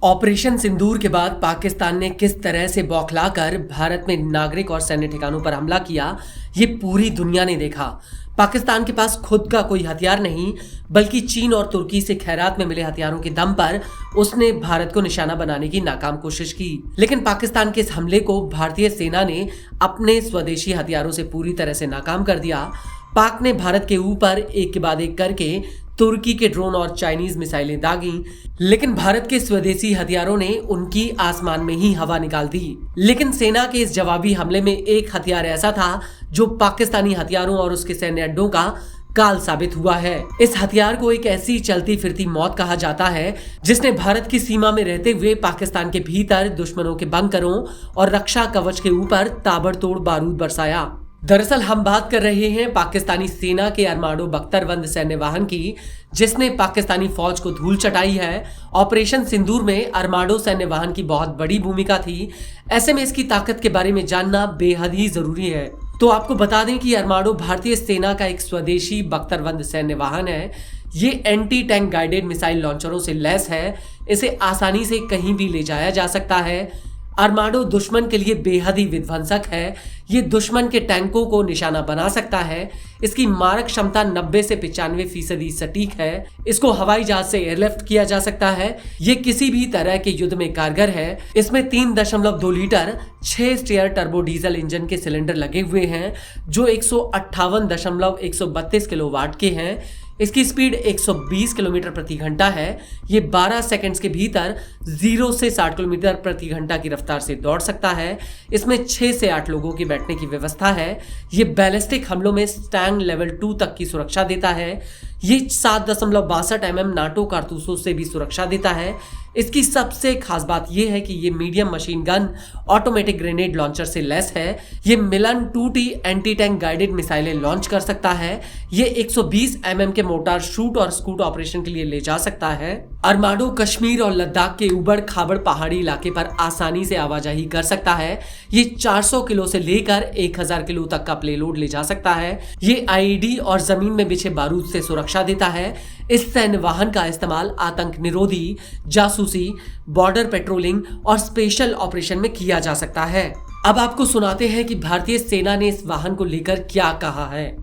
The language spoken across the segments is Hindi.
ऑपरेशन सिंदूर के बाद पाकिस्तान ने किस तरह से बौखलाकर भारत में नागरिक और सैन्य ठिकानों पर हमला किया, ये पूरी दुनिया ने देखा। पाकिस्तान के पास खुद का कोई हथियार नहीं, बल्कि चीन और तुर्की से खैरात में मिले हथियारों के दम पर उसने भारत को निशाना बनाने की नाकाम कोशिश की। लेकिन पाकिस्तान के इस हमले को भारतीय सेना ने अपने स्वदेशी हथियारों से पूरी तरह से नाकाम कर दिया। पाक ने भारत के ऊपर एक के बाद एक करके तुर्की के ड्रोन और चाइनीज मिसाइलें दागी, लेकिन भारत के स्वदेशी हथियारों ने उनकी आसमान में ही हवा निकाल दी। लेकिन सेना के इस जवाबी हमले में एक हथियार ऐसा था जो पाकिस्तानी हथियारों और उसके सैन्य अड्डों का काल साबित हुआ है। इस हथियार को एक ऐसी चलती फिरती मौत कहा जाता है जिसने भारत की सीमा में रहते हुए पाकिस्तान के भीतर दुश्मनों के बंकरों और रक्षा कवच के ऊपर ताबड़तोड़ बारूद बरसाया। दरअसल हम बात कर रहे हैं पाकिस्तानी सेना के अरमाडो बख्तरबंद सैन्य वाहन की, जिसने पाकिस्तानी फौज को धूल चटाई है। ऑपरेशन सिंदूर में अरमाडो सैन्य वाहन की बहुत बड़ी भूमिका थी। ऐसे में इसकी ताकत के बारे में जानना बेहद ही जरूरी है। तो आपको बता दें कि अरमाडो भारतीय सेना का एक स्वदेशी बख्तरबंद सैन्य वाहन है। ये एंटी टैंक गाइडेड मिसाइल लॉन्चरों से लैस है। इसे आसानी से कहीं भी ले जाया जा सकता है। अरमाडो दुश्मन के लिए बेहद ही विध्वंसक है। ये दुश्मन के टैंकों को निशाना बना सकता है। इसकी मारक क्षमता 90 से 95% सटीक है। इसको हवाई जहाज से एयरलिफ्ट किया जा सकता है। ये किसी भी तरह के युद्ध में कारगर है। इसमें 3.2 litre 6 Steyr turbo diesel engine के सिलेंडर लगे हुए हैं जो 158.132 किलोवाट के हैं। इसकी स्पीड 120 किलोमीटर प्रति घंटा है। ये 12 सेकंड्स के भीतर 0 से 60 किलोमीटर प्रति घंटा की रफ्तार से दौड़ सकता है। इसमें 6 से 8 लोगों की बैठने की व्यवस्था है। ये बैलिस्टिक हमलों में स्टैंग लेवल 2 तक की सुरक्षा देता है। ये 7.62 mm नाटो कारतूसों से भी सुरक्षा देता है। इसकी सबसे खास बात यह है कि ये medium machine gun automatic grenade launcher से लैस है। ये मिलन 2T एंटी टैंक गाइडेड मिसाइलें लॉन्च कर सकता है। ये 120 mm के मोर्टार शूट और स्कूट ऑपरेशन के लिए ले जा सकता है। अरमाडो कश्मीर और लद्दाख के उबड़ खाबड़ पहाड़ी इलाके पर आसानी से आवाजाही कर सकता है। ये 400 किलो से लेकर 1000 किलो तक का प्लेलोड ले जा सकता है। ये IED और जमीन में बिछे बारूद से सुरक्षा देता है। इस सैन्य वाहन का इस्तेमाल आतंक निरोधी, जासूसी, बॉर्डर पेट्रोलिंग और स्पेशल ऑपरेशन में किया जा सकता है। अब आपको सुनाते हैं कि भारतीय सेना ने इस वाहन को लेकर क्या कहा है।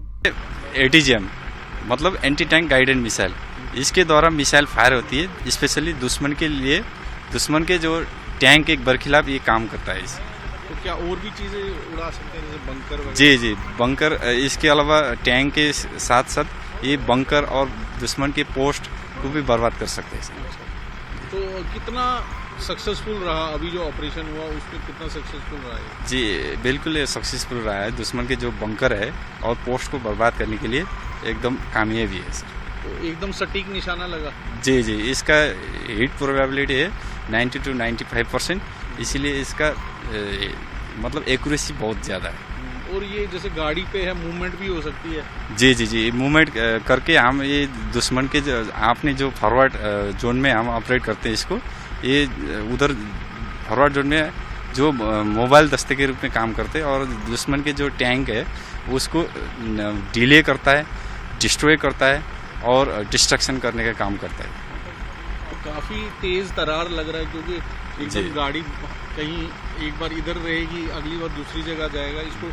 ATGM मतलब एंटी टैंक गाइडेड मिसाइल, इसके द्वारा मिसाइल फायर होती है स्पेशली दुश्मन के लिए। दुश्मन के जो टैंक के बरखिलाफ ये काम करता है। तो क्या और भी चीजें उड़ा सकते हैं जैसे बंकर वगैरह? जी, बंकर। इसके अलावा टैंक के साथ साथ ये बंकर और दुश्मन के पोस्ट को भी बर्बाद कर सकते हैं। तो कितना सक्सेसफुल रहा अभी जो ऑपरेशन हुआ, उसमें कितना सक्सेसफुल रहा है? जी बिल्कुल सक्सेसफुल रहा है। दुश्मन के जो बंकर है और पोस्ट को बर्बाद करने के लिए एकदम कामयाबी है सर। तो एकदम सटीक निशाना लगा? जी, इसका हिट प्रोबेबिलिटी है 90 to 95%, इसीलिए इसका मतलब एक्यूरेसी बहुत ज़्यादा है। और ये जैसे गाड़ी पे है, मूवमेंट भी हो सकती है? जी, मूवमेंट करके हम ये दुश्मन के आपने जो फॉरवर्ड जोन में हम ऑपरेट करते हैं इसको, ये उधर फॉरवर्ड जोन में जो मोबाइल दस्ते के रूप में काम करते हैं और दुश्मन के जो टैंक है उसको डिले करता है, डिस्ट्रॉय करता है और डिस्ट्रक्शन करने का काम करता है। तो काफ़ी तेज़ तरार लग रहा है क्योंकि एकदम गाड़ी कहीं एक बार इधर रहेगी, अगली बार दूसरी जगह जाएगा। इसको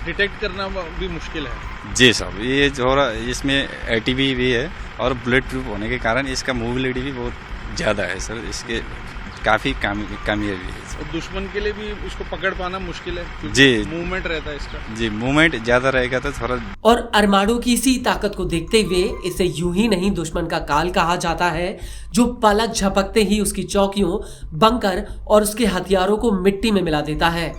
डिटेक्ट करना भी मुश्किल है। जी साहब, ये जो इसमें ATV भी है और बुलेट प्रूफ होने के कारण इसका मूविलिटी भी बहुत ज़्यादा है सर। इसके काफ़ी कामयाबी है। और दुश्मन के लिए भी इसको पकड़ पाना मुश्किल है। जी, मूवमेंट रहता है इसका। जी, मूवमेंट ज़्यादा रहेगा तो थोड़ा। और अरमाडो की इसी ताकत को देखते हुए इसे यूं ही नहीं दुश्मन का काल कहा जाता है, जो पलक झपकते ही उसकी चौकियों, बंकर और उसके हथियारों को मिट्टी में मिला देता है।